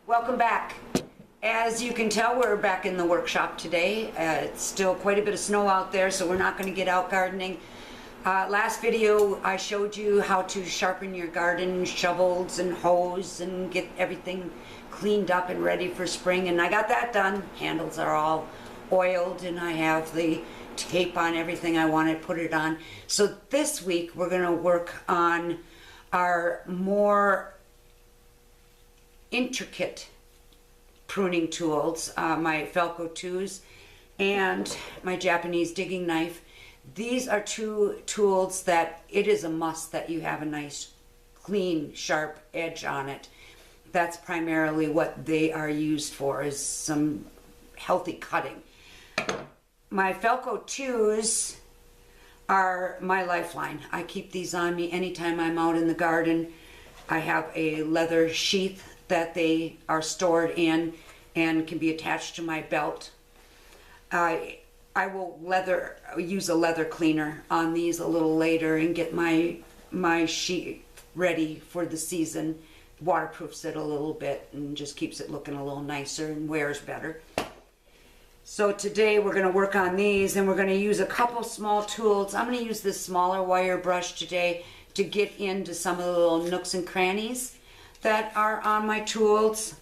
Welcome back. As you can tell, we're back in the workshop today. It's still quite a bit of snow out there, so we're not going to get out gardening. Last video I showed you how to sharpen your garden shovels and hoes and get everything cleaned up and ready for spring, and I got that done. Handles are all oiled and I have the tape on everything I want to put it on. So this week we're going to work on our more intricate pruning tools, my Toolcare2s and my Japanese digging knife. These are two tools that it is a must that you have a nice clean sharp edge on it. That's primarily what they are used for, is some healthy cutting. My Toolcare2s are my lifeline. I keep these on me anytime I'm out in the garden. I have a leather sheath that they are stored in and can be attached to my belt. I will use a leather cleaner on these a little later and get my sheet ready for the season. Waterproofs it a little bit and just keeps it looking a little nicer and wears better. So today we're going to work on these, and we're going to use a couple small tools. I'm going to use this smaller wire brush today to get into some of the little nooks and crannies that are on my tools.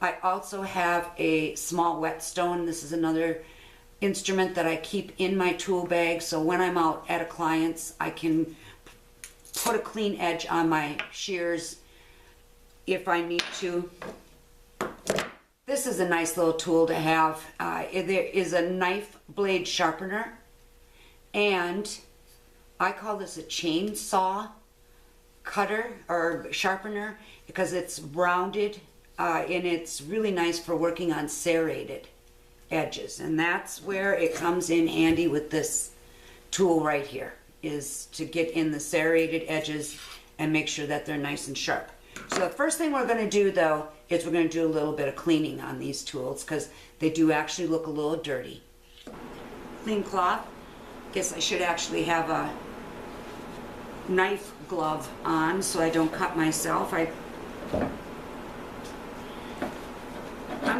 I also have a small whetstone. This is another instrument that I keep in my tool bag, so when I'm out at a client's I can put a clean edge on my shears if I need to. This is a nice little tool to have. There is a knife blade sharpener, and I call this a chainsaw cutter or sharpener because it's rounded and it's really nice for working on serrated edges, and that's where it comes in handy with this tool right here, is to get in the serrated edges and make sure that they're nice and sharp. So the first thing we're going to do though is we're going to do a little bit of cleaning on these tools because they do actually look a little dirty. Clean cloth. Guess I should actually have a knife glove on so I don't cut myself. I'm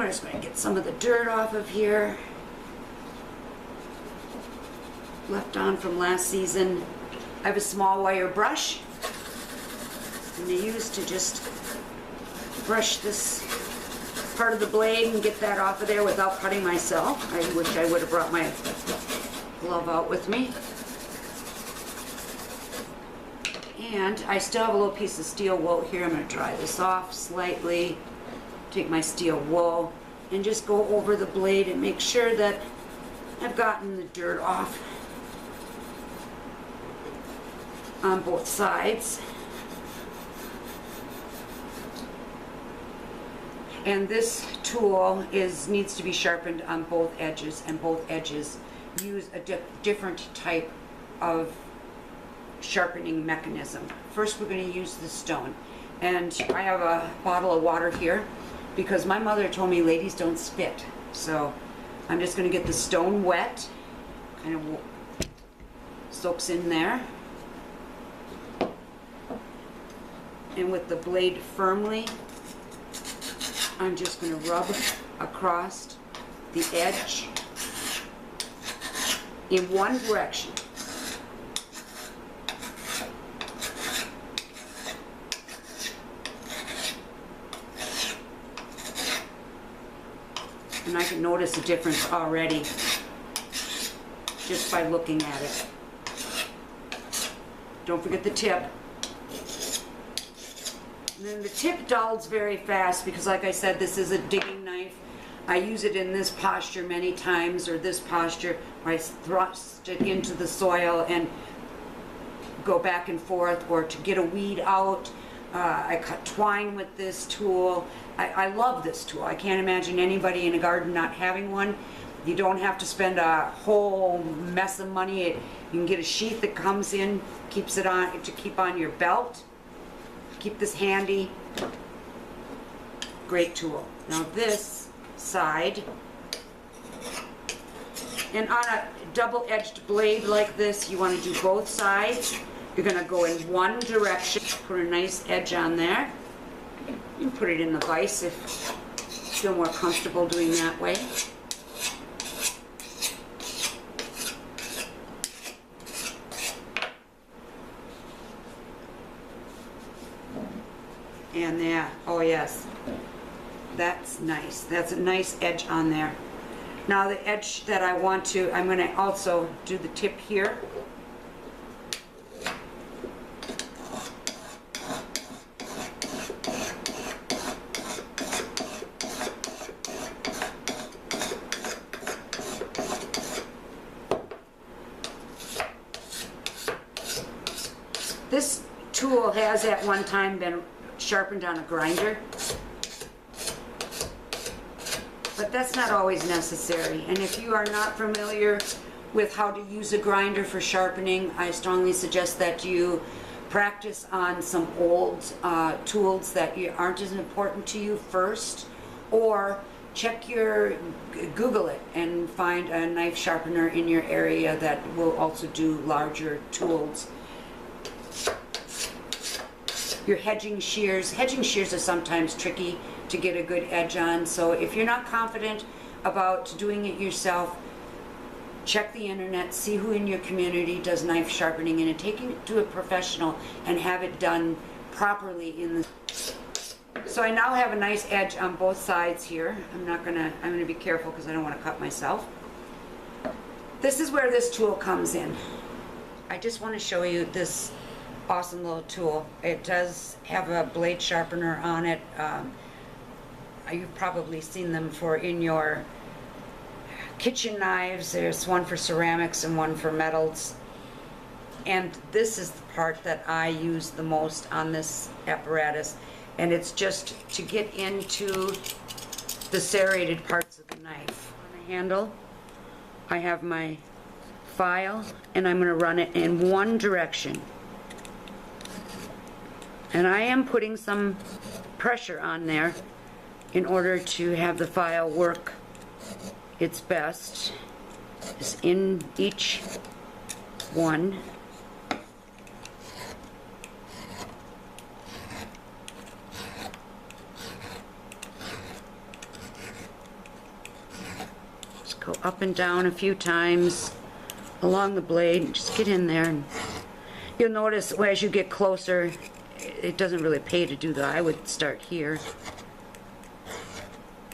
just going to get some of the dirt off of here, left on from last season. I have a small wire brush I'm going to use to just brush this part of the blade and get that off of there without cutting myself. I wish I would have brought my glove out with me. And I still have a little piece of steel wool here. I'm going to dry this off slightly. Take my steel wool and just go over the blade and make sure that I've gotten the dirt off on both sides. And this tool needs to be sharpened on both edges, and both edges use a different type of sharpening mechanism. First we're going to use the stone, and I have a bottle of water here because my mother told me ladies don't spit, so I'm just going to get the stone wet, kind of soaks in there, and with the blade firmly I'm just going to rub across the edge in one direction. And I can notice a difference already just by looking at it. Don't forget the tip. And then the tip dulls very fast because, like I said, this is a digging knife. I use it in this posture many times, or this posture where I thrust it into the soil and go back and forth, or to get a weed out. I cut twine with this tool. I love this tool. I can't imagine anybody in a garden not having one. You don't have to spend a whole mess of money. You can get a sheath that comes in, keeps it on to keep on your belt. Keep this handy. Great tool. Now this side, and on a double-edged blade like this, you want to do both sides. You're going to go in one direction, put a nice edge on there, You can put it in the vise if you feel more comfortable doing that way. And there, oh yes, that's nice. That's a nice edge on there. Now the edge that I want to, I'm going to also do the tip here. This tool has at one time been sharpened on a grinder, but that's not always necessary. And if you are not familiar with how to use a grinder for sharpening, I strongly suggest that you practice on some old tools that aren't as important to you first, or Google it and find a knife sharpener in your area that will also do larger tools. Your hedging shears are sometimes tricky to get a good edge on, so if you're not confident about doing it yourself, check the internet, see who in your community does knife sharpening, and take it to a professional and have it done properly in the... So I now have a nice edge on both sides here. I'm gonna be careful because I don't want to cut myself. This is where this tool comes in. I just want to show you this awesome little tool. It does have a blade sharpener on it. You've probably seen them in your kitchen knives. There's one for ceramics and one for metals. And this is the part that I use the most on this apparatus. And it's just to get into the serrated parts of the knife. On the handle, I have my file, and I'm going to run it in one direction. And I am putting some pressure on there in order to have the file work its best. Just in each one. Just go up and down a few times along the blade. Just get in there, and you'll notice as you get closer, it doesn't really pay to do that. I would start here.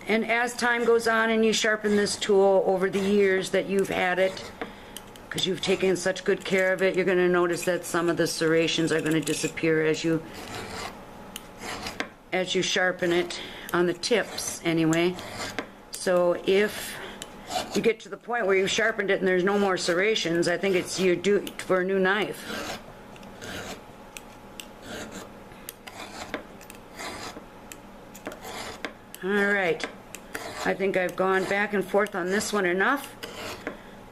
And as time goes on and you sharpen this tool over the years that you've had it, because you've taken such good care of it, you're going to notice that some of the serrations are going to disappear as you sharpen it on the tips anyway. So if you get to the point where you've sharpened it and there's no more serrations, I think it's you're due for a new knife. All right, I think I've gone back and forth on this one enough.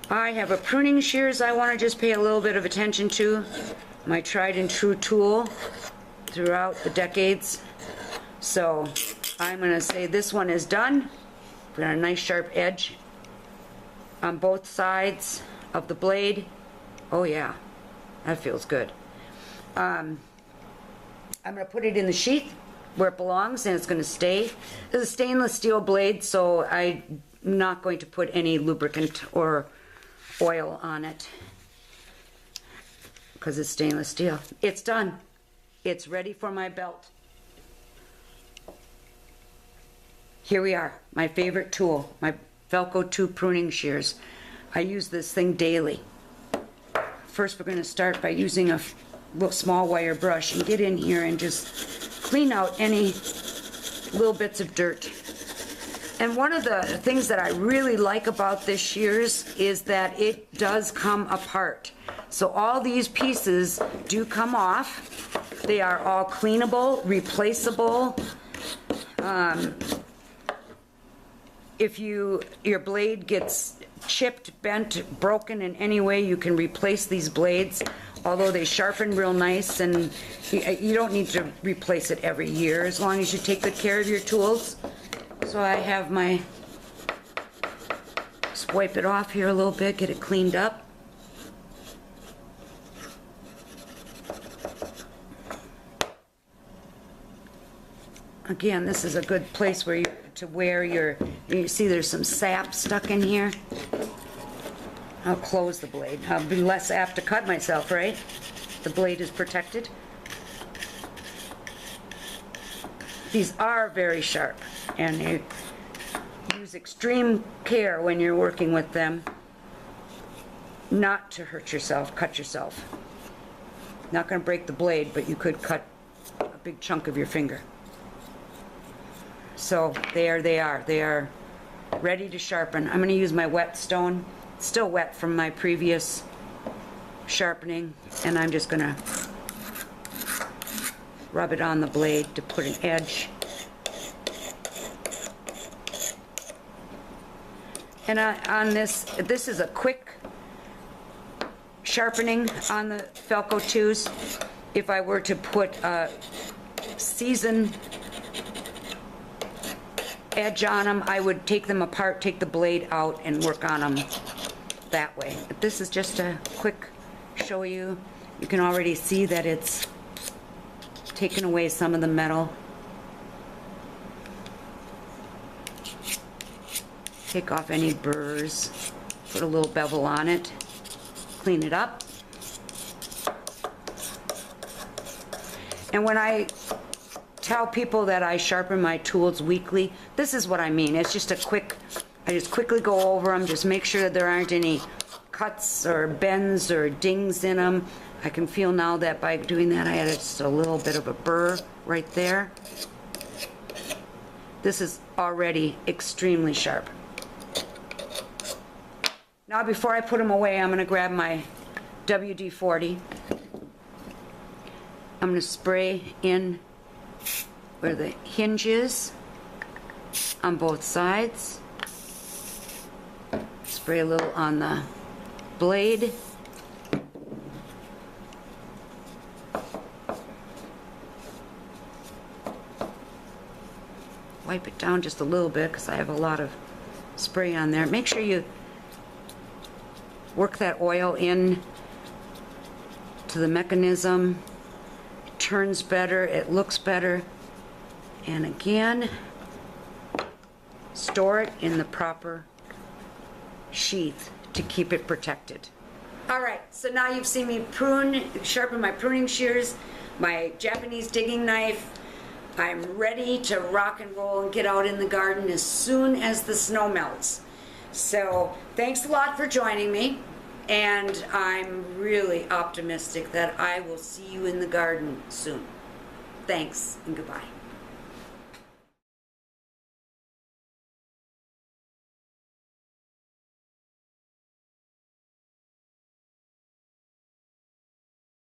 I have a pruning shears I want to just pay a little bit of attention to. My tried and true tool throughout the decades. So I'm going to say this one is done. We've got a nice sharp edge on both sides of the blade. Oh yeah, that feels good. I'm going to put it in the sheath where it belongs, and it's going to stay. This is a stainless steel blade, so I'm not going to put any lubricant or oil on it because it's stainless steel. It's done. It's ready for my belt. Here we are, my favorite tool, my Velco 2 pruning shears. I use this thing daily. First, we're going to start by using a little small wire brush and get in here and just clean out any little bits of dirt. And one of the things that I really like about this shears is that it does come apart. So all these pieces do come off. They are all cleanable, replaceable. If your blade gets chipped, bent, broken in any way, you can replace these blades. Although they sharpen real nice, and you don't need to replace it every year as long as you take good care of your tools. So I have my, just wipe it off here a little bit, get it cleaned up. Again, this is a good place where to wear your, you see there's some sap stuck in here. I'll close the blade. I'll be less apt to cut myself, right? The blade is protected. These are very sharp, and you use extreme care when you're working with them not to hurt yourself, cut yourself. Not going to break the blade, but you could cut a big chunk of your finger. So there they are. They are ready to sharpen. I'm going to use my whetstone. It's still wet from my previous sharpening, and I'm just going to rub it on the blade to put an edge. And on this is a quick sharpening on the Felco 2s. If I were to put a seasoned edge on them, I would take them apart, take the blade out, and work on them that way. But this is just a quick show you. You can already see that it's taken away some of the metal. Take off any burrs, put a little bevel on it, clean it up. And when I tell people that I sharpen my tools weekly, this is what I mean. It's just a quick, I just quickly go over them, just make sure that there aren't any cuts or bends or dings in them. I can feel now that by doing that I had just a little bit of a burr right there. This is already extremely sharp. Now before I put them away, I'm going to grab my WD-40. I'm going to spray in where the hinge is on both sides. Spray a little on the blade. Wipe it down just a little bit because I have a lot of spray on there. Make sure you work that oil in to the mechanism. It turns better, it looks better. And again, store it in the proper sheath to keep it protected. All right, so now you've seen me sharpen my pruning shears, my Japanese digging knife. I'm ready to rock and roll and get out in the garden as soon as the snow melts. So thanks a lot for joining me, and I'm really optimistic that I will see you in the garden soon. Thanks and goodbye.